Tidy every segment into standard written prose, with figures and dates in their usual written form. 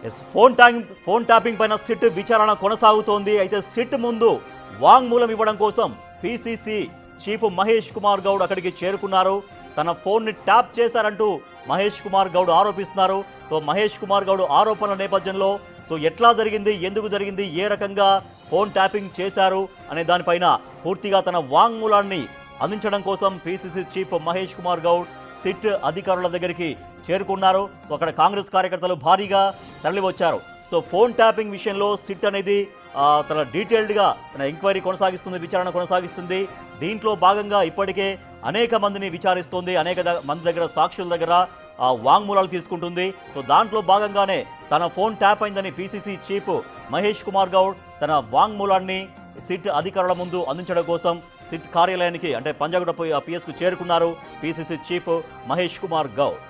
Yes phone tapping పైన SIT విచారణ కొనసాగుతోంది. అయితే సిట్ ముందు వాంగ్మూలం ఇవ్వడం కోసం పిసిసి చీఫ్ మహేష్ కుమార్ గౌడ్ అక్కడికి చేరుకున్నారు. తన ఫోన్ని ట్యాప్ చేశారంటూ మహేష్ కుమార్ గౌడ్ ఆరోపిస్తున్నారు. సో మహేష్ కుమార్ గౌడ్ ఆరోపణల నేపథ్యంలో ఎట్లా జరిగింది, ఎందుకు జరిగింది, ఏ రకంగా ఫోన్ ట్యాపింగ్ చేశారు అనే దానిపైన పూర్తిగా తన వాంగ్మూలాన్ని అందించడం కోసం PCC chief Mahesh Kumar Goud SIT అధికారుల దగ్గరికి చేరుకున్నారు. సో అక్కడ కాంగ్రెస్ కార్యకర్తలు భారీగా తరలివచ్చారు. సో ఫోన్ ట్యాపింగ్ విషయంలో సిట్ అనేది తన డీటెయిల్డ్గా తన ఎంక్వైరీ కొనసాగిస్తుంది, విచారణ కొనసాగిస్తుంది. దీంట్లో భాగంగా ఇప్పటికే అనేక మందిని విచారిస్తుంది, అనేక మంది దగ్గర సాక్షుల దగ్గర వాంగ్మూలాలు తీసుకుంటుంది. సో దాంట్లో భాగంగానే తన ఫోన్ ట్యాప్ అయిందని పిసిసి చీఫ్ మహేష్ కుమార్ గౌడ్ తన వాంగ్మూలాన్ని సిట్ అధికారుల ముందు అందించడం కోసం సిట్ కార్యాలయానికి అంటే పంజాగుట్ట పిఎస్కు చేరుకున్నారు పిసిసి చీఫ్ మహేష్ కుమార్ గౌడ్.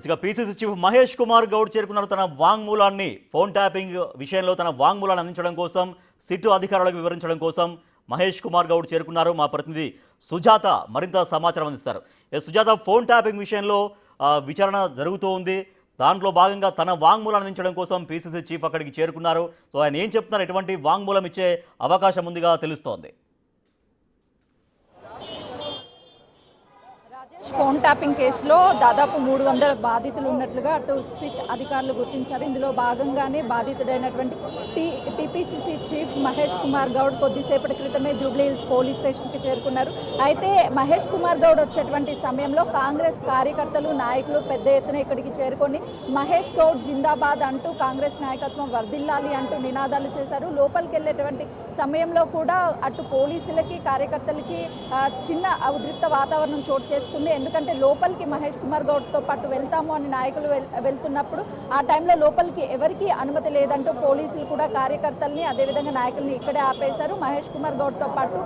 ఇక పిసిసి చీఫ్ మహేష్ కుమార్ గౌడ్ చేరుకున్నారు. తన వాంగ్మూలాన్ని ఫోన్ ట్యాపింగ్ విషయంలో తన వాంగ్మూలాన్ని అందించడం కోసం సిట్ అధికారులకు వివరించడం కోసం మహేష్ కుమార్ గౌడ్ చేరుకున్నారు. మా ప్రతినిధి సుజాత మరింత సమాచారం అందిస్తారు. సుజాత, ఫోన్ ట్యాపింగ్ విషయంలో విచారణ జరుగుతూ ఉంది. దాంట్లో భాగంగా తన వాంగ్మూలాన్ని అందించడం కోసం పిసిసి చీఫ్ అక్కడికి చేరుకున్నారు. సో ఆయన ఏం చెప్తున్నారు, ఎటువంటి వాంగ్మూలం ఇచ్చే అవకాశం ఉందిగా తెలుస్తోంది? ఫోన్ ట్యాపింగ్ కేసులో దాదాపు 300 బాధితులు ఉన్నట్లుగా అటు సిట్ అధికారులు గుర్తించారు. ఇందులో భాగంగానే బాధితుడైనటువంటి టీపీసీసీ చీఫ్ మహేష్ కుమార్ గౌడ్ కొద్దిసేపటి క్రితమే జూబ్లీహిల్స్ పోలీస్ స్టేషన్కి చేరుకున్నారు. అయితే మహేష్ కుమార్ గౌడ్ వచ్చేటువంటి సమయంలో కాంగ్రెస్ కార్యకర్తలు, నాయకులు పెద్ద ఎత్తున ఇక్కడికి చేరుకొని మహేష్ గౌడ్ జిందాబాద్ అంటూ కాంగ్రెస్ నాయకత్వం వర్ధిల్లాలి అంటూ నినాదాలు చేశారు. లోపలికి వెళ్ళేటువంటి సమయంలో కూడా అటు పోలీసులకి, కార్యకర్తలకి చిన్న ఉద్రిక్త వాతావరణం చోటు చేసుకుంది. ఎందుకంటే లోపలికి మహేష్ కుమార్ గౌడ్తో పాటు వెళ్తాము అని నాయకులు వెళ్తున్నప్పుడు ఆ టైంలో లోపలికి ఎవరికి అనుమతి లేదంటూ పోలీసులు కూడా కార్యకర్తల్ని అదేవిధంగా నాయకుల్ని ఇక్కడే ఆపేశారు. మహేష్ కుమార్ గౌడ్తో పాటు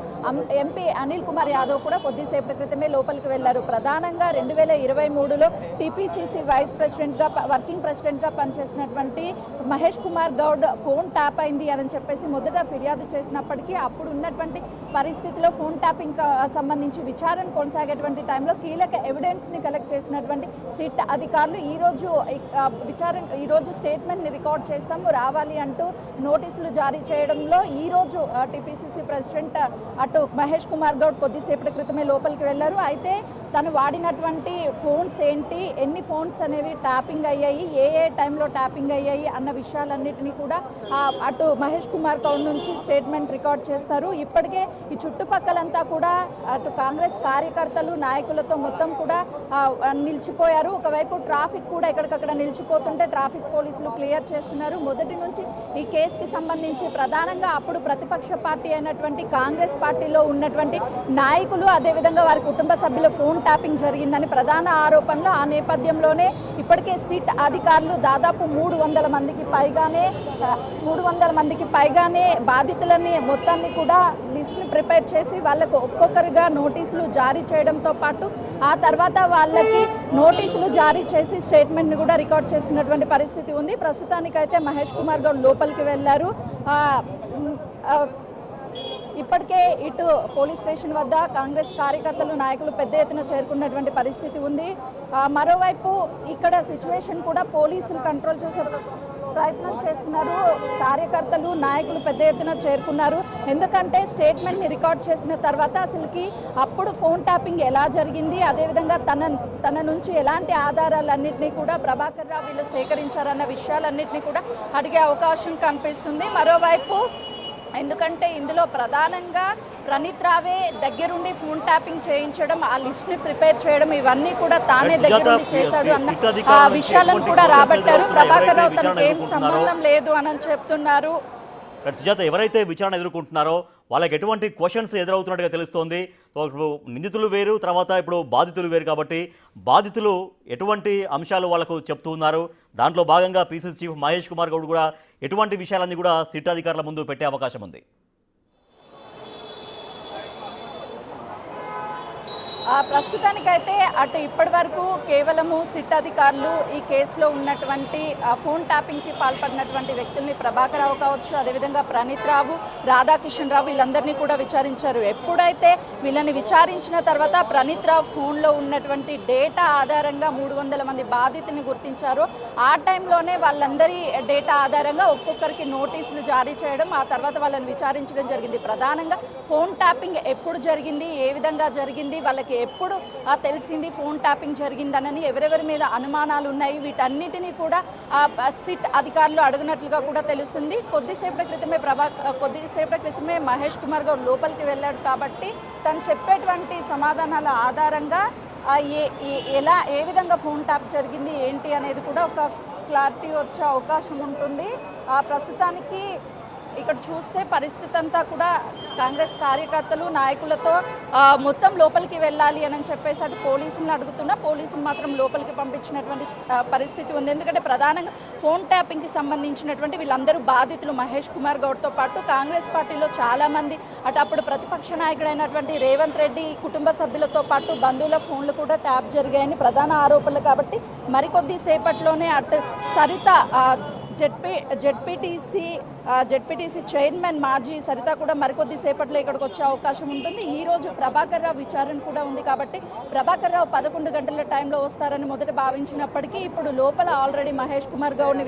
ఎంపీ అనిల్ కుమార్ యాదవ్ కూడా కొద్దిసేపటి క్రితమే లోపలికి వెళ్లారు. ప్రధానంగా 2023లో టీపీసీసీ వైస్ ప్రెసిడెంట్గా, వర్కింగ్ ప్రెసిడెంట్గా పనిచేసినటువంటి మహేష్ కుమార్ గౌడ్ ఫోన్ ట్యాప్ అయింది అని చెప్పేసి మొదట ఫిర్యాదు చేసినప్పటికీ అప్పుడు ఉన్నటువంటి పరిస్థితిలో ఫోన్ ట్యాపింగ్ సంబంధించి విచారణ కొనసాగేటువంటి టైంలో కీలక ఎవిడెన్స్ని కలెక్ట్ చేసినటువంటి సిట్ అధికారులు ఈరోజు స్టేట్మెంట్ని రికార్డ్ చేస్తాము రావాలి అంటూ నోటీసులు జారీ చేయడంలో ఈరోజు టీపీసీసీ ప్రెసిడెంట్ అటు మహేష్ కుమార్ గౌడ్ కొద్దిసేపటి క్రితమే లోపలికి వెళ్లారు. అయితే తను వాడినటువంటి ఫోన్స్ ఏంటి, ఎన్ని ఫోన్స్ అనేవి ట్యాపింగ్ అయ్యాయి, ఏ టైంలో ట్యాపింగ్ అయ్యాయి అన్న విషయాలన్నిటినీ కూడా అటు మహేష్ కుమార్ గౌడ్ నుంచి స్టేట్మెంట్ రికార్డ్ చేస్తారు. ఇప్పటికే ఈ చుట్టుపక్కలంతా కూడా అటు కాంగ్రెస్ కార్యకర్తలు, నాయకులతో మొత్తం కూడా నిలిచిపోయారు. ఒకవైపు ట్రాఫిక్ కూడా ఎక్కడికక్కడ నిలిచిపోతుంటే ట్రాఫిక్ పోలీసులు క్లియర్ చేస్తున్నారు. మొదటి నుంచి ఈ కేసుకి సంబంధించి ప్రధానంగా అప్పుడు ప్రతిపక్ష పార్టీ అయినటువంటి కాంగ్రెస్ పార్టీలో ఉన్నటువంటి నాయకులు, అదేవిధంగా వారి కుటుంబ సభ్యుల ఫోన్ ట్యాపింగ్ జరిగిందని ప్రధాన ఆరోపణలు. ఆ నేపథ్యంలోనే ఇప్పటికే సిట్ అధికారులు దాదాపు 300 మందికి పైగానే బాధితులని మొత్తాన్ని కూడా లిస్టుని ప్రిపేర్ చేసి వాళ్ళకు ఒక్కొక్కరిగా నోటీసులు జారీ చేయడంతో పాటు ఆ తర్వాత వాళ్ళకి నోటీసులు జారీ చేసి స్టేట్మెంట్ని కూడా రికార్డ్ చేస్తున్నటువంటి పరిస్థితి ఉంది. ప్రస్తుతానికైతే మహేష్ కుమార్ గౌడ్ లోపలికి వెళ్లారు. ఇప్పటికే ఇటు పోలీస్ స్టేషన్ వద్ద కాంగ్రెస్ కార్యకర్తలు, నాయకులు పెద్ద ఎత్తున చేరుకున్నటువంటి పరిస్థితి ఉంది. మరోవైపు ఇక్కడ సిచ్యువేషన్ కూడా పోలీసులు కంట్రోల్ చేసే ప్రయత్నం చేస్తున్నారు. కార్యకర్తలు, నాయకులు పెద్ద ఎత్తున చేరుకున్నారు. ఎందుకంటే స్టేట్మెంట్ని రికార్డ్ చేసిన తర్వాత అసలుకి అప్పుడు ఫోన్ ట్యాపింగ్ ఎలా జరిగింది, అదేవిధంగా తన నుంచి ఎలాంటి ఆధారాలన్నింటినీ కూడా ప్రభాకర్ రావు వీళ్ళు సేకరించారన్న విషయాలన్నింటినీ కూడా అడిగే అవకాశం కనిపిస్తుంది. మరోవైపు ఎందుకంటే ఇందులో ప్రధానంగా ప్రణీత్ రావే దగ్గరుండి ఫోన్ ట్యాపింగ్ చేయించడం, ఆ లిస్ట్ ని ప్రిపేర్ చేయడం, ఇవన్నీ కూడా తానే దగ్గరుండి చేశాడు అన్న విషయాలను కూడా రాబట్టారు. ప్రభాకర్ రావు తనకి ఏం సంబంధం లేదు అని చెప్తున్నారు. సుజాత, ఎవరైతే విచారణ ఎదుర్కొంటున్నారో వాళ్ళకి ఎటువంటి క్వశ్చన్స్ ఎదురవుతున్నట్టుగా తెలుస్తోంది. ఇప్పుడు నిందితులు వేరు, తర్వాత ఇప్పుడు బాధితులు వేరు కాబట్టి బాధితులు ఎటువంటి అంశాలు వాళ్ళకు చెప్తున్నారు, దాంట్లో భాగంగా పిసిసి చీఫ్ మహేష్ కుమార్ గౌడ్ కూడా ఎటువంటి విషయాలన్నీ కూడా సిట్ అధికారుల ముందు పెట్టే అవకాశం ఉంది? ప్రస్తుతానికైతే అటు ఇప్పటి వరకు కేవలము సిట్ అధికారులు ఈ కేసులో ఉన్నటువంటి ఫోన్ ట్యాపింగ్కి పాల్పడినటువంటి వ్యక్తుల్ని ప్రభాకర్ రావు కావచ్చు, అదేవిధంగా ప్రణీత్ రావు, రాధాకిషన్ రావు వీళ్ళందరినీ కూడా విచారించారు. ఎప్పుడైతే వీళ్ళని విచారించిన తర్వాత ప్రణీత్ రావు ఫోన్లో ఉన్నటువంటి డేటా ఆధారంగా 300 మంది బాధితుల్ని గుర్తించారు. ఆ టైంలోనే వాళ్ళందరి డేటా ఆధారంగా ఒక్కొక్కరికి నోటీసులు జారీ చేయడం, ఆ తర్వాత వాళ్ళని విచారించడం జరిగింది. ప్రధానంగా ఫోన్ ట్యాపింగ్ ఎప్పుడు జరిగింది, ఏ విధంగా జరిగింది, వాళ్ళకి ఎప్పుడు తెలిసింది ఫోన్ ట్యాపింగ్ జరిగిందనని ఎవరెవరి మీద అనుమానాలు ఉన్నాయి, వీటన్నిటినీ కూడా సిట్ అధికారులు అడిగినట్లుగా కూడా తెలుస్తుంది. కొద్దిసేపటి క్రితమే మహేష్ కుమార్ గౌడ్ లోపలికి వెళ్ళాడు కాబట్టి తను చెప్పేటువంటి సమాధానాల ఆధారంగా ఏ విధంగా ఫోన్ ట్యాప్ జరిగింది ఏంటి అనేది కూడా ఒక క్లారిటీ వచ్చే అవకాశం ఉంటుంది. ప్రస్తుతానికి ఇక్కడ చూస్తే పరిస్థితి అంతా కూడా కాంగ్రెస్ కార్యకర్తలు నాయకులతో మొత్తం లోపలికి వెళ్ళాలి అని చెప్పేసి అటు పోలీసులను అడుగుతున్నా పోలీసులు మాత్రం లోపలికి పంపించినటువంటి పరిస్థితి ఉంది. ఎందుకంటే ప్రధానంగా ఫోన్ ట్యాపింగ్కి సంబంధించినటువంటి వీళ్ళందరూ బాధితులు. మహేష్ కుమార్ గౌడ్తో పాటు కాంగ్రెస్ పార్టీలో చాలామంది అప్పుడు ప్రతిపక్ష నాయకుడైనటువంటి రేవంత్ రెడ్డి కుటుంబ సభ్యులతో పాటు బంధువుల ఫోన్లు కూడా ట్యాప్ జరిగాయని ప్రధాన ఆరోపణలు. కాబట్టి మరికొద్ది సేపట్లోనే అటు సరిత జెడ్పీటీసీ చైర్మన్ మాజీ సరిత కూడా మరికొద్ది సేపట్లో ఇక్కడికి వచ్చే అవకాశం ఉంటుంది. ఈ రోజు ప్రభాకర్ రావు విచారణ కూడా ఉంది కాబట్టి ప్రభాకర్ రావు 11 గంటల టైంలో వస్తారని మొదట భావించినప్పటికీ ఇప్పుడు లోపల ఆల్రెడీ మహేష్ కుమార్ గౌడ్ని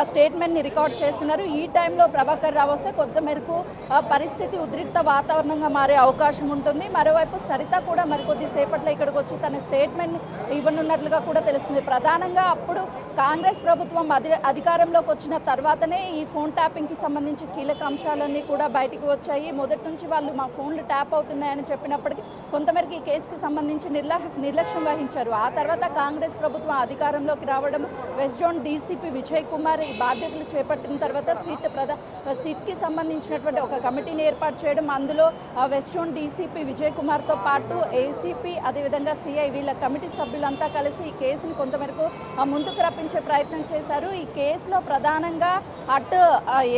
స్టేట్మెంట్ని రికార్డ్ చేస్తున్నారు. ఈ టైంలో ప్రభాకర్ రావు వస్తే కొంత మేరకు పరిస్థితి ఉద్రిక్త వాతావరణంగా మారే అవకాశం ఉంటుంది. మరోవైపు సరిత కూడా మరికొద్ది సేపట్లో ఇక్కడికి వచ్చి తన స్టేట్మెంట్ ఇవ్వనున్నట్లుగా కూడా తెలుస్తుంది. ప్రధానంగా అప్పుడు కాంగ్రెస్ ప్రభుత్వం అధికారంలోకి వచ్చిన తర్వాతనే ఈ ఫోన్ ట్యాపింగ్కి సంబంధించి కీలక అంశాలన్నీ కూడా బయటికి వచ్చాయి. మొదటి నుంచి వాళ్ళు మా ఫోన్లు ట్యాప్ అవుతున్నాయని చెప్పినప్పటికీ కొంతమేరకు ఈ కేసుకి సంబంధించి నిర్లక్ష్యం వహించారు. ఆ తర్వాత కాంగ్రెస్ ప్రభుత్వం అధికారంలోకి రావడం, west zone DCP Vijay Kumar ఈ బాధ్యతలు చేపట్టిన తర్వాత సిట్కి సంబంధించినటువంటి ఒక కమిటీని ఏర్పాటు చేయడం, అందులో వెస్ట్ జోన్ డీసీపీ విజయ్ కుమార్తో పాటు ఏసీపీ అదేవిధంగా సిఐ వీళ్ళ కమిటీ సభ్యులంతా కలిసి ఈ కేసును కొంతమేరకు ముందుకు రప్పించే ప్రయత్నం చేశారు. ఈ కేసులో ప్రధానంగా అటు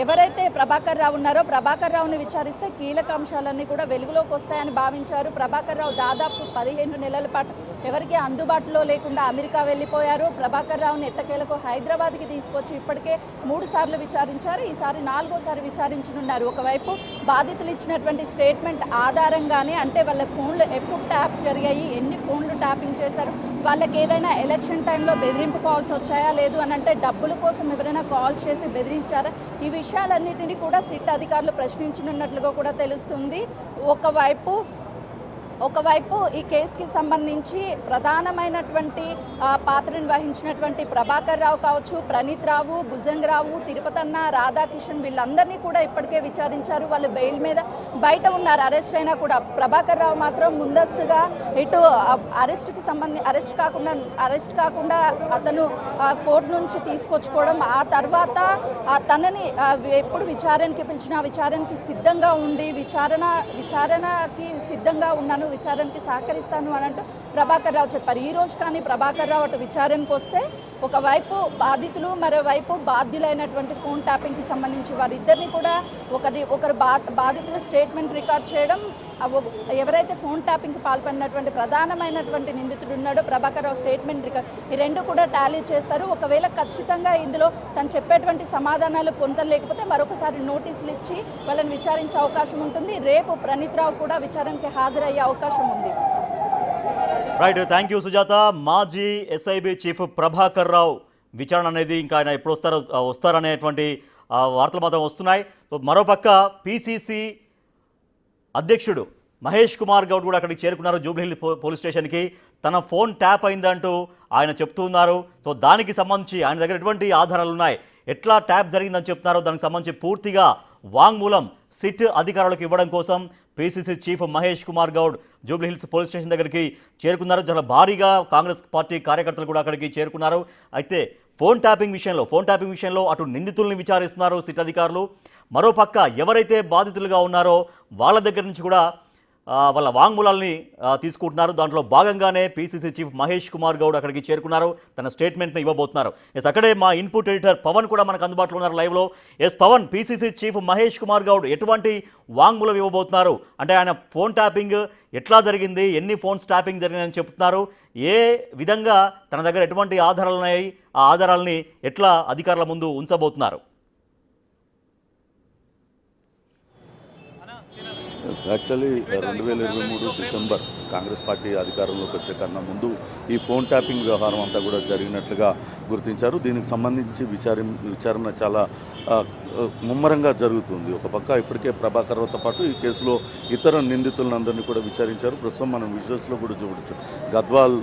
ఎవరైతే ప్రభాకర్ రావు ఉన్నారో ప్రభాకర్ రావుని విచారిస్తే కీలక అంశాలన్నీ కూడా వెలుగులోకి వస్తాయని భావించారు. ప్రభాకర్ రావు దాదాపు 15 నెలల పాటు ఎవరికి అందుబాటులో లేకుండా అమెరికా వెళ్ళిపోయారు. ప్రభాకర్ రావుని ఎట్టకేలకు హైదరాబాద్కి తీసుకొచ్చి ఇప్పటికే 3 సార్లు విచారించారు. ఈసారి 4వ సారి విచారించనున్నారు. ఒకవైపు బాధితులు ఇచ్చినటువంటి స్టేట్మెంట్ ఆధారంగానే అంటే వాళ్ళ ఫోన్లు ఎప్పుడు ట్యాప్ జరిగాయి, ఎన్ని ఫోన్లు ట్యాపింగ్ చేశారు, వాళ్ళకి ఏదైనా ఎలక్షన్ టైంలో బెదిరింపు కాల్స్ వచ్చాయా, లేదు అని అంటే డబ్బుల కోసం ఎవరైనా కాల్ చేసి బెదిరించారా, ఈ విషయాలన్నింటినీ కూడా సిట్ అధికారులు ప్రశ్నించనున్నట్లుగా కూడా తెలుస్తుంది. ఒకవైపు ఈ కేసుకి సంబంధించి ప్రధానమైనటువంటి పాత్రను వహించినటువంటి ప్రభాకర్ రావు కావచ్చు, ప్రణీత్ రావు, భుజంగ్ రావు, తిరుపతన్న, రాధాకిషన్ వీళ్ళందరినీ కూడా ఇప్పటికే విచారించారు. వాళ్ళు బెయిల్ మీద బయట ఉన్నారు, అరెస్ట్ అయినా కూడా. ప్రభాకర్ రావు మాత్రం ముందస్తుగా ఇటు అరెస్ట్ కాకుండా అతను కోర్టు నుంచి తీసుకొచ్చుకోవడం, ఆ తర్వాత తనని ఎప్పుడు విచారణకి పిలిచినా విచారణకి సిద్ధంగా ఉండి విచారణకి సిద్ధంగా ఉన్నాను, విచారణకి సహకరిస్తాను అని అంటూ ప్రభాకర్ రావు చెప్పారు. ఈ రోజు కానీ ప్రభాకర్ రావు అటు విచారణకు వస్తే ఒకవైపు బాధితులు, మరోవైపు బాధ్యులైనటువంటి ఫోన్ ట్యాపింగ్కి సంబంధించి వారిద్దరిని కూడా ఒకరు బాధితుల స్టేట్మెంట్ రికార్డ్ చేయడం, ఎవరైతే ఫోన్ ట్యాపింగ్కి పాల్పడినటువంటి ప్రధానమైనటువంటి నిందితుడు ఉన్నాడో ప్రభాకర్ రావు స్టేట్మెంట్ రికార్డ్, ఈ రెండు కూడా టాలీ చేస్తారు. ఒకవేళ ఖచ్చితంగా ఇందులో తను చెప్పేటువంటి సమాధానాలు పొందలేకపోతే మరొకసారి నోటీసులు ఇచ్చి వాళ్ళని విచారించే అవకాశం ఉంటుంది. రేపు ప్రణీత్ రావు కూడా విచారణకి హాజరయ్యే అవకాశం ఉంది. Right, thank you Sujatha. మాజీ ఎస్ఐబి చీఫ్ ప్రభాకర్ రావు విచారణ అనేది ఇంకా ఆయన ఎప్పుడు వస్తారనేటువంటి వార్తలు మాత్రం వస్తున్నాయి. సో మరోపక్క పిసిసి అధ్యక్షుడు మహేష్ కుమార్ గౌడ్ కూడా అక్కడికి చేరుకున్నారు, జూబ్లీహిల్స్ పోలీస్ స్టేషన్కి. తన ఫోన్ ట్యాప్ అయిందంటూ ఆయన చెప్తున్నారు. సో దానికి సంబంధించి ఆయన దగ్గర ఎటువంటి ఆధారాలు ఉన్నాయి, ఎట్లా ట్యాప్ జరిగిందని చెప్తున్నారో దానికి సంబంధించి పూర్తిగా వాంగ్మూలం సిట్ అధికారులకు ఇవ్వడం కోసం PCC chief Mahesh Kumar Goud Jubilee Hills police station దగ్గరికి చేరుకున్నారు. చాలా భారీగా కాంగ్రెస్ పార్టీ కార్యకర్తలు కూడా అక్కడికి చేరుకున్నారు. అయితే ఫోన్ ట్యాపింగ్ విషయంలో అటు నిందితుల్ని విచారిస్తున్నారు సిట్ అధికారులు. మరోపక్క ఎవరైతే బాధితులుగా ఉన్నారో వాళ్ళ దగ్గర నుంచి కూడా వాళ్ళ వాంగ్మూలాల్ని తీసుకుంటున్నారు. దాంట్లో భాగంగానే పీసీసీ చీఫ్ మహేష్ కుమార్ గౌడ్ అక్కడికి చేరుకున్నారు. తన స్టేట్మెంట్ని ఇవ్వబోతున్నారు. ఎస్, అక్కడే మా ఇన్పుట్ ఎడిటర్ పవన్ కూడా మనకు అందుబాటులో ఉన్నారు లైవ్లో. S Pavan, PCC chief Mahesh Kumar Goud ఎటువంటి వాంగ్మూలం ఇవ్వబోతున్నారు? అంటే ఆయన ఫోన్ ట్యాపింగ్ ఎట్లా జరిగింది, ఎన్ని ఫోన్స్ ట్యాపింగ్ జరిగిందని చెప్తున్నారు, ఏ విధంగా తన దగ్గర ఎటువంటి ఆధారాలు ఉన్నాయి, ఆ ఆధారాలని ఎట్లా అధికారుల ముందు ఉంచబోతున్నారు? యాక్చువల్లీ 2023 డిసెంబర్ కాంగ్రెస్ పార్టీ అధికారంలోకి వచ్చే కన్నా ముందు ఈ ఫోన్ ట్యాపింగ్ వ్యవహారం అంతా కూడా జరిగినట్లుగా గుర్తించారు. దీనికి సంబంధించి విచారణ చాలా ముమ్మరంగా జరుగుతుంది. ఒక పక్క ఇప్పటికే ప్రభాకర్ రావుతో పాటు ఈ కేసులో ఇతర నిందితులందరినీ కూడా విచారించారు. ప్రస్తుతం మనం విజువల్స్లో కూడా చూడవచ్చు. గద్వాల్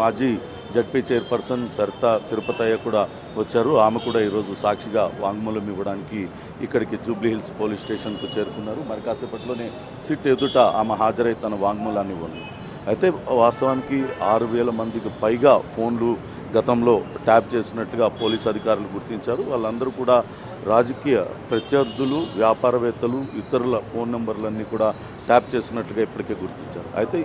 మాజీ జడ్పీ చైర్పర్సన్ సరితా తిరుపతయ్య కూడా వచ్చారు. ఆమె కూడా ఈరోజు సాక్షిగా వాంగ్మూలం ఇవ్వడానికి ఇక్కడికి జూబ్లీ హిల్స్ పోలీస్ స్టేషన్కు చేరుకున్నారు. మరి కాసేపట్లోనే సిట్ ఎదుట ఆమె హాజరై తన వాంగ్మూలాన్ని ఇవ్వను. అయితే వాస్తవానికి 6,000 మందికి పైగా ఫోన్లు గతంలో ట్యాప్ చేసినట్టుగా పోలీసు అధికారులు గుర్తించారు. వాళ్ళందరూ కూడా రాజకీయ ప్రత్యర్థులు, వ్యాపారవేత్తలు, ఇతరుల ఫోన్ నెంబర్లన్నీ కూడా ట్యాప్ చేసినట్లుగా ఇప్పటికే గుర్తించారు. అయితే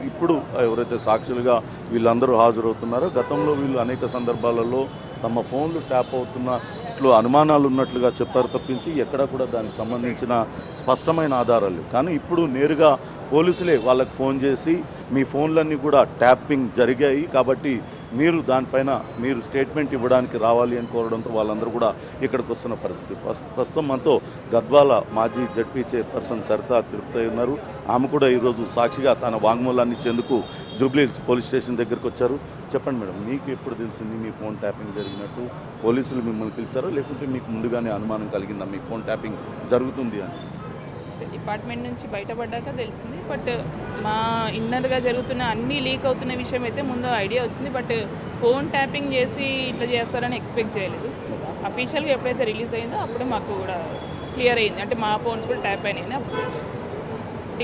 ఇప్పుడు ఎవరైతే సాక్షులుగా వీళ్ళందరూ హాజరవుతున్నారో గతంలో వీళ్ళు అనేక సందర్భాలలో తమ ఫోన్లు ట్యాప్ అవుతున్నట్లు అనుమానాలు ఉన్నట్లుగా చెప్పారు తప్పించి ఎక్కడా కూడా దానికి సంబంధించిన స్పష్టమైన ఆధారాలు లేవు. కానీ ఇప్పుడు నేరుగా పోలీసులే వాళ్ళకి ఫోన్ చేసి మీ ఫోన్లన్నీ కూడా ట్యాపింగ్ జరిగాయి కాబట్టి మీరు దానిపైన మీరు స్టేట్మెంట్ ఇవ్వడానికి రావాలి అని కోరడంతో వాళ్ళందరూ కూడా ఇక్కడికి వస్తున్న పరిస్థితి. ప్రస్తుతం మనతో గద్వాల మాజీ జడ్పీ చైర్పర్సన్ సరితా తిరుపతి ఉన్నారు. ఆమె కూడా ఈరోజు సాక్షిగా తన వాంగ్మూలాన్ని ఇచ్చేందుకు జూబ్లీ హిల్స్ పోలీస్ స్టేషన్ దగ్గరికి వచ్చారు. చెప్పండి మేడం, మీకు ఎప్పుడు తెలిసింది మీ ఫోన్ ట్యాపింగ్ జరిగినట్టు? పోలీసులు మిమ్మల్ని పిలిచారో లేకుంటే మీకు ముందుగానే అనుమానం కలిగిందా మీ ఫోన్ ట్యాపింగ్ జరుగుతుంది అని? డిపార్ట్మెంట్ నుంచి బయటపడ్డాక తెలిసింది. బట్ మా ఇన్నర్గా జరుగుతున్న అన్నీ లీక్ అవుతున్న విషయం అయితే ముందు ఐడియా వచ్చింది. బట్ ఫోన్ ట్యాపింగ్ చేసి ఇట్లా చేస్తారని ఎక్స్పెక్ట్ చేయలేదు. అఫీషియల్గా ఎప్పుడైతే రిలీజ్ అయిందో అప్పుడే మాకు కూడా క్లియర్ అయింది. అంటే మా ఫోన్స్ కూడా ట్యాప్ అయినాయి. అప్పుడు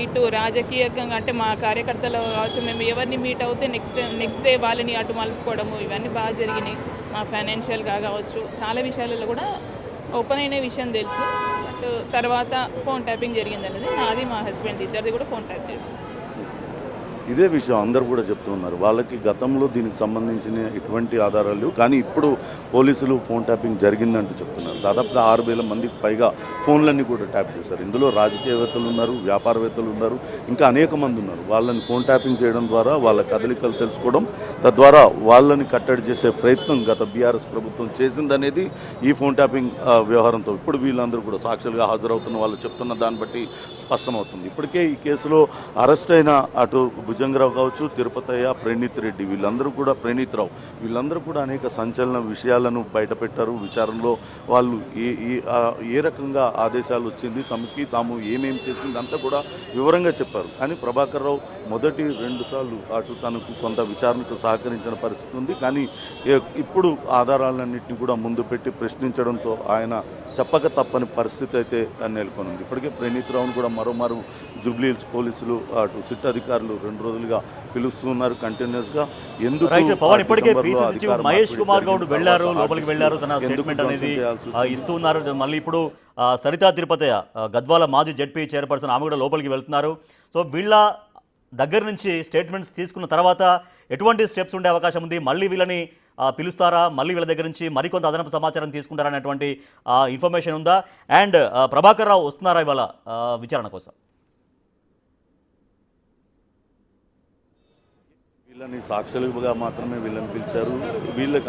ఇటు రాజకీయంగా అంటే మా కార్యకర్తలు కావచ్చు, మేము ఎవరిని మీట్ అవుతే నెక్స్ట్ డే వాళ్ళని అటు మలుపుకోవడము ఇవన్నీ బాగా జరిగినాయి. మా ఫైనాన్షియల్గా కావచ్చు చాలా విషయాలలో కూడా ఓపెన్ అయిన విషయం తెలుసు. బట్ తర్వాత ఫోన్ ట్యాపింగ్ జరిగింది అనేది నాది మా హస్బెండ్ ఇద్దరిది కూడా ఫోన్ ట్యాప్ చేసి ఇదే విషయం అందరూ కూడా చెప్తున్నారు. వాళ్ళకి గతంలో దీనికి సంబంధించిన ఎటువంటి ఆధారాలు లేవు. కానీ ఇప్పుడు పోలీసులు ఫోన్ ట్యాపింగ్ జరిగిందంటూ చెప్తున్నారు. దాదాపుగా 6,000 మందికి పైగా ఫోన్లన్నీ కూడా ట్యాప్ చేశారు. ఇందులో రాజకీయవేత్తలు ఉన్నారు, వ్యాపారవేత్తలు ఉన్నారు, ఇంకా అనేక మంది ఉన్నారు. వాళ్ళని ఫోన్ ట్యాపింగ్ చేయడం ద్వారా వాళ్ళ కదలికలు తెలుసుకోవడం, తద్వారా వాళ్ళని కట్టడి చేసే ప్రయత్నం గత బీఆర్ఎస్ ప్రభుత్వం చేసిందనేది ఈ ఫోన్ ట్యాపింగ్ వ్యవహారంతో ఇప్పుడు వీళ్ళందరూ కూడా సాక్షులుగా హాజరవుతున్న వాళ్ళు చెప్తున్న దాన్ని బట్టి స్పష్టమవుతుంది. ఇప్పటికే ఈ కేసులో అరెస్ట్ అయిన అటు భుజంగరావు కావచ్చు, తిరుపతయ్య, ప్రణీత్ రెడ్డి ప్రణీత్ రావు వీళ్ళందరూ కూడా అనేక సంచలన విషయాలను బయటపెట్టారు. విచారణలో వాళ్ళు ఏ రకంగా ఆదేశాలు వచ్చింది, తాము ఏమేమి చేసింది అంతా కూడా వివరంగా చెప్పారు. కానీ ప్రభాకర్ రావు మొదటి 2 సార్లు అటు తనకు కొంత విచారణకు సహకరించిన పరిస్థితి ఉంది. కానీ ఇప్పుడు ఆధారాలన్నింటినీ కూడా ముందు పెట్టి ప్రశ్నించడంతో ఆయన చెప్పక తప్పని పరిస్థితి అయితే నెలకొనుంది. ఇప్పటికే ప్రణీత్ రావును కూడా మరోమారు జూబ్లీ హిల్స్ పోలీసులు అటు సిట్ అధికారులు 2 రోజులుగా పిలుస్తున్నారు కంటిన్యూస్గా. ఎందుకు పవన్, ఇప్పటికే పీసీసీ చీఫ్ మహేష్ కుమార్ గౌడ్ వెళ్ళారు, లోపలికి వెళ్ళారు, తన స్టేట్మెంట్ అనేది ఇస్తున్నారు. మళ్ళీ ఇప్పుడు సరితా తిరుపతయ్య గద్వాల మాజీ జడ్పీ చైర్పర్సన్ ఆమె కూడా లోపలికి వెళ్తున్నారు. సో వీళ్ళ దగ్గర నుంచి స్టేట్మెంట్స్ తీసుకున్న తర్వాత ఎటువంటి స్టెప్స్ ఉండే అవకాశం ఉంది? మళ్ళీ వీళ్ళని పిలుస్తారా? మళ్ళీ వీళ్ళ దగ్గర నుంచి మరికొంత అదనపు సమాచారం తీసుకుంటారా అనేటువంటి ఇన్ఫర్మేషన్ ఉందా? అండ్ ప్రభాకర్ రావు వస్తున్నారా ఇవాళ విచారణ కోసం? వీళ్ళని సాక్షులుగా మాత్రమే వీళ్ళని పిలిచారు. వీళ్ళకి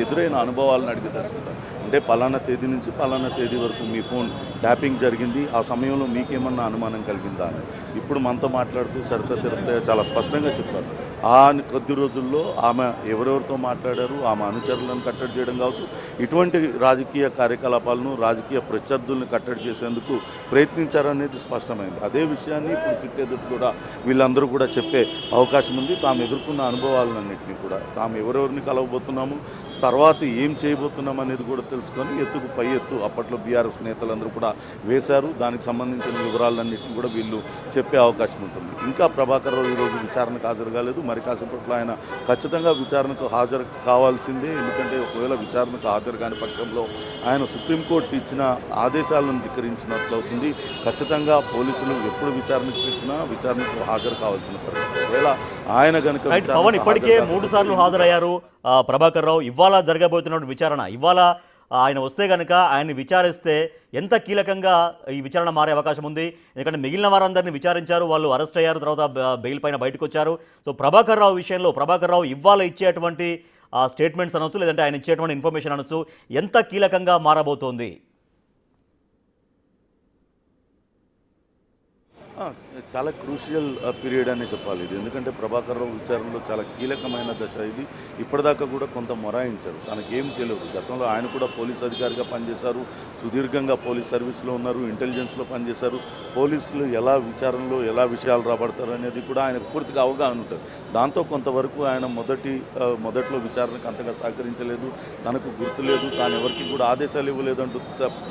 ఎదురైన అనుభవాలను అడిగి తెలుసుకుంటారు. అంటే పలానా తేదీ నుంచి పలానా తేదీ వరకు మీ ఫోన్ ట్యాపింగ్ జరిగింది, ఆ సమయంలో మీకేమన్నా అనుమానం కలిగిందా అని ఇప్పుడు మనతో మాట్లాడుతూ సరితా తిరుపతి చాలా స్పష్టంగా చెప్పారు. ఆ కొద్ది రోజుల్లో ఆమె ఎవరెవరితో మాట్లాడారు, ఆమె అనుచరులను కట్టడి చేయడం కావచ్చు, ఇటువంటి రాజకీయ కార్యకలాపాలను, రాజకీయ ప్రత్యర్థులను కట్టడి చేసేందుకు ప్రయత్నించారనేది స్పష్టమైంది. అదే విషయాన్ని ఇప్పుడు సిట్ ఎదురు కూడా వీళ్ళందరూ కూడా చెప్పే అవకాశం ఉంది. తాము ఎదుర్కొన్న తనకున్న అనుభవాలన్నింటినీ కూడా తాము ఎవరెవరిని కలవబోతున్నాము, తర్వాత ఏం చేయబోతున్నాం అనేది కూడా తెలుసుకొని ఎత్తుకు పై ఎత్తు అప్పట్లో బీఆర్ఎస్ నేతలందరూ కూడా వేశారు. దానికి సంబంధించిన వివరాలన్నింటినీ కూడా వీళ్ళు చెప్పే అవకాశం ఉంటుంది. ఇంకా ప్రభాకర్ రావు ఈరోజు విచారణకు హాజరు కాలేదు. మరి కాసేపట్లో ఆయన ఖచ్చితంగా విచారణకు హాజరు కావాల్సిందే. ఎందుకంటే ఒకవేళ విచారణకు హాజరు కాని పక్షంలో ఆయన సుప్రీంకోర్టు ఇచ్చిన ఆదేశాలను ధిక్కరించినట్లు అవుతుంది. ఖచ్చితంగా పోలీసులు ఎప్పుడు విచారణకు పిలిచినా విచారణకు హాజరు కావాల్సిన పరిస్థితి. ఒకవేళ ఆయన కనుక పవన్ ఇప్పటికే 3 సార్లు హాజరయ్యారు ప్రభాకర్ రావు. ఇవాళ జరగబోతున్న విచారణ, ఇవాళ ఆయన వస్తే కనుక ఆయన్ని విచారిస్తే ఎంత కీలకంగా ఈ విచారణ మారే అవకాశం ఉంది? ఎందుకంటే మిగిలిన వారందరినీ విచారించారు, వాళ్ళు అరెస్ట్ అయ్యారు, తర్వాత బెయిల్ పైన బయటకు వచ్చారు. సో ప్రభాకర్ రావు విషయంలో ప్రభాకర్ రావు ఇవాళ ఇచ్చేటువంటి స్టేట్మెంట్స్ అనొచ్చు, లేదంటే ఆయన ఇచ్చేటువంటి ఇన్ఫర్మేషన్ అనొచ్చు, ఎంత కీలకంగా మారబోతోంది? చాలా క్రూషియల్ పీరియడ్ అనే చెప్పాలి ఇది. ఎందుకంటే ప్రభాకర్ రావు విచారణలో చాలా కీలకమైన దశ ఇది. ఇప్పటిదాకా కూడా కొంత మొరాయించారు, తనకేం తెలియదు. గతంలో ఆయన కూడా పోలీస్ అధికారిగా పనిచేశారు, సుదీర్ఘంగా పోలీస్ సర్వీస్లో ఉన్నారు, ఇంటెలిజెన్స్లో పనిచేశారు. పోలీసులు ఎలా విచారణలో ఎలా విషయాలు రాబడతారు అనేది కూడా ఆయనకు పూర్తిగా అవగాహన ఉంటుంది. దాంతో కొంతవరకు ఆయన మొదట్లో విచారణకు అంతగా సహకరించలేదు, తనకు గుర్తులేదు, తాను ఎవరికి కూడా ఆదేశాలు ఇవ్వలేదంటూ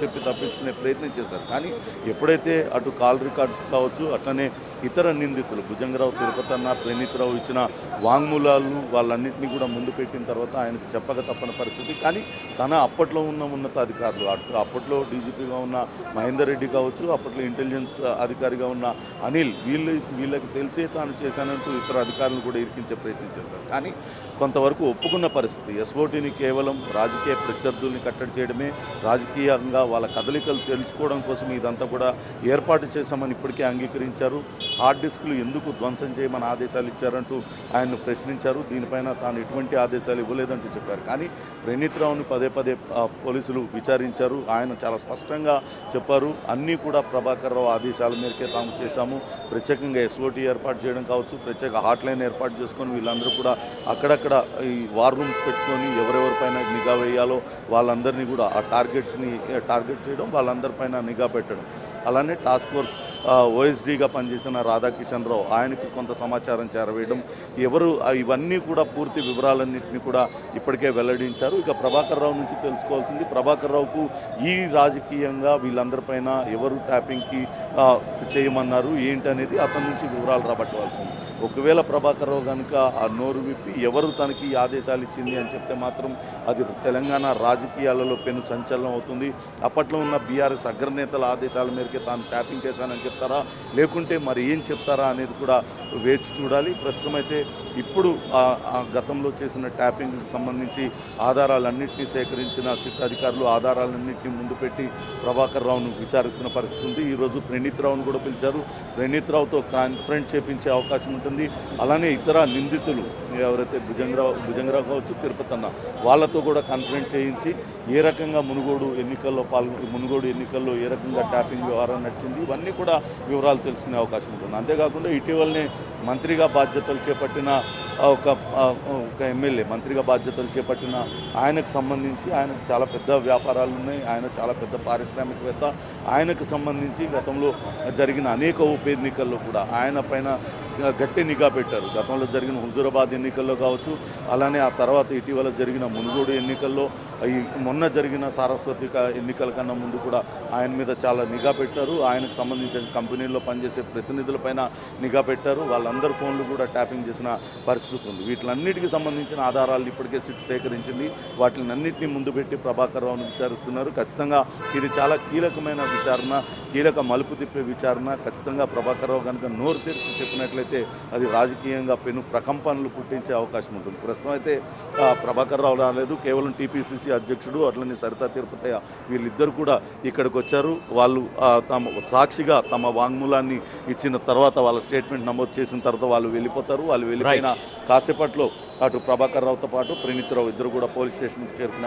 చెప్పి తప్పించుకునే ప్రయత్నం చేశారు. కానీ ఎప్పుడైతే అటు కాల్ రికార్డ్స్ కావచ్చు, అట్లనే ఇతర నిందితులు భుజంగరావు, తిరుపతన్న, ప్రణీత్రావు ఇచ్చిన వాంగ్మూలాలను వాళ్ళన్నింటినీ కూడా ముందు పెట్టిన తర్వాత ఆయనకు చెప్పక తప్పని పరిస్థితి. కానీ తన అప్పట్లో ఉన్న ఉన్నతాధికారులు, అప్పట్లో డీజీపీగా ఉన్న మహేందర్ రెడ్డి కావచ్చు, అప్పట్లో ఇంటెలిజెన్స్ అధికారిగా ఉన్న అనిల్, వీళ్ళకి తెలిసే తాను చేశానంటూ ఇతర అధికారులను కూడా ఇరికించే ప్రయత్నం చేశారు. కానీ కొంతవరకు ఒప్పుకున్న పరిస్థితి. ఎస్ఓటీని కేవలం రాజకీయ ప్రత్యర్థుల్ని కట్టడి చేయడమే, రాజకీయంగా వాళ్ళ కదలికలు తెలుసుకోవడం కోసం ఇదంతా కూడా ఏర్పాటు చేశామని ఇప్పటికే అంగీకరించారు. హార్డ్ డిస్క్లు ఎందుకు ధ్వంసం చేయమని ఆదేశాలు ఇచ్చారంటూ ఆయన్ను ప్రశ్నించారు. దీనిపైన తాను ఎటువంటి ఆదేశాలు ఇవ్వలేదంటూ చెప్పారు. కానీ ప్రణీత్రావుని పదే పోలీసులు విచారించారు. ఆయన చాలా స్పష్టంగా చెప్పారు, అన్నీ కూడా ప్రభాకర్ రావు ఆదేశాల మేరకే తాము చేశాము. ప్రత్యేకంగా ఎస్ఓటీ ఏర్పాటు చేయడం కావచ్చు, ప్రత్యేక హాట్లైన్ ఏర్పాటు చేసుకొని వీళ్ళందరూ కూడా అక్కడక్కడ ఈ వార్ రూమ్స్ పెట్టుకొని ఎవరెవరిపైన నిఘా వేయాలో వాళ్ళందరినీ కూడా ఆ టార్గెట్స్ని టార్గెట్ చేయడం, వాళ్ళందరిపైన నిఘా పెట్టడం. అలానే టాస్క్ ఫోర్స్ ఓఎస్డీగా పనిచేసిన రాధాకిషన్ రావు, ఆయనకి కొంత సమాచారం చేరవేయడం, ఇవన్నీ కూడా పూర్తి వివరాలన్నింటినీ కూడా ఇప్పటికే వెల్లడించారు. ఇక ప్రభాకర్ రావు నుంచి తెలుసుకోవాల్సింది, ప్రభాకర్ రావుకు ఈ రాజకీయంగా వీళ్ళందరిపైన ఎవరు ట్యాపింగ్కి చేయమన్నారు ఏంటనేది అతని నుంచి వివరాలు రాబట్టవలసింది. ఒకవేళ ప్రభాకర్ రావు కనుక ఆ నోరు విప్పి ఎవరు తనకి ఆదేశాలు ఇచ్చింది అని చెప్తే మాత్రం అది తెలంగాణ రాజకీయాలలో పెను సంచలనం అవుతుంది. అప్పట్లో ఉన్న బీఆర్ఎస్ అగ్రనేతల ఆదేశాల మేరకే తాను ట్యాపింగ్ చేశానని చెప్తారా, లేకుంటే మరి ఏం చెప్తారా అనేది కూడా వేచి చూడాలి. ప్రస్తుతం అయితే ఇప్పుడు గతంలో చేసిన ట్యాపింగ్కి సంబంధించి ఆధారాలన్నింటినీ సేకరించిన సిట్ అధికారులు ఆధారాలన్నింటినీ ముందు పెట్టి ప్రభాకర్ రావును విచారిస్తున్న పరిస్థితి ఉంది. ఈరోజు ప్రణీత్రావును కూడా పిలిచారు. ప్రణీత్రావుతో కాన్ఫరెన్స్ చేపించే అవకాశం ఉంటుంది. అలానే ఇతర నిందితులు ఎవరైతే భుజంగరావు కావచ్చు, తిరుపతన్న, వాళ్ళతో కూడా కాన్ఫరెన్స్ చేయించి ఏ రకంగా మునుగోడు ఎన్నికల్లో ఏ రకంగా ట్యాపింగ్ వ్యవహారం నడిచింది, ఇవన్నీ కూడా వివరాలు తెలుసుకునే అవకాశం ఉంటుంది. అంతేకాకుండా ఇటీవలనే మంత్రిగా బాధ్యతలు చేపట్టిన ఒక ఎమ్మెల్యే మంత్రిగా బాధ్యతలు చేపట్టిన ఆయనకు సంబంధించి, ఆయనకు చాలా పెద్ద వ్యాపారాలు ఉన్నాయి, ఆయన చాలా పెద్ద పారిశ్రామికవేత్త. ఆయనకు సంబంధించి గతంలో జరిగిన అనేక ఉప ఎన్నికల్లో కూడా ఆయన పైన గట్టి నిఘా పెట్టారు. గతంలో జరిగిన హుజూరాబాద్ ఎన్నికల్లో కావచ్చు, అలానే ఆ తర్వాత ఇటీవల జరిగిన మునుగోడు ఎన్నికల్లో, మొన్న జరిగిన సారస్వతి ఎన్నికల కన్నా ముందు కూడా ఆయన మీద చాలా నిఘా పెట్టారు. ఆయనకు సంబంధించిన కంపెనీల్లో పనిచేసే ప్రతినిధులపైన నిఘా పెట్టారు. వాళ్ళందరి ఫోన్లు కూడా ట్యాపింగ్ చేసిన పరిస్థితి ఉంది. వీటిలన్నిటికీ సంబంధించిన ఆధారాలు ఇప్పటికే సిట్ సేకరించింది. వాటిని అన్నింటినీ ముందు పెట్టి ప్రభాకర్ రావును విచారిస్తున్నారు. ఖచ్చితంగా ఇది చాలా కీలకమైన విచారణ, కీలక మలుపు తిప్పే విచారణ. ఖచ్చితంగా ప్రభాకర్ రావు కనుక నోరు తెరిచి చెప్పినట్లయితే అది రాజకీయంగా పెను ప్రకంపనలు పుట్టించే అవకాశం ఉంటుంది. ప్రస్తుతం అయితే ప్రభాకర్ రావు రాలేదు, కేవలం టీపీసీసీ అధ్యక్షుడు అట్లనే సరితా తిరుపతయ్య వీళ్ళిద్దరు కూడా ఇక్కడికి వచ్చారు. వాళ్ళు తమ సాక్షిగా తమ వాంగ్మూలాన్ని ఇచ్చిన తర్వాత, వాళ్ళ స్టేట్మెంట్ నమోదు చేసిన తర్వాత వాళ్ళు వెళ్ళిపోతారు. వాళ్ళు వెళ్ళిపోయిన కాసేపట్లో అటు ప్రభాకర్ రావుతో పాటు ప్రణీత్రావు ఇద్దరు కూడా పోలీస్ స్టేషన్కి చేరుకునే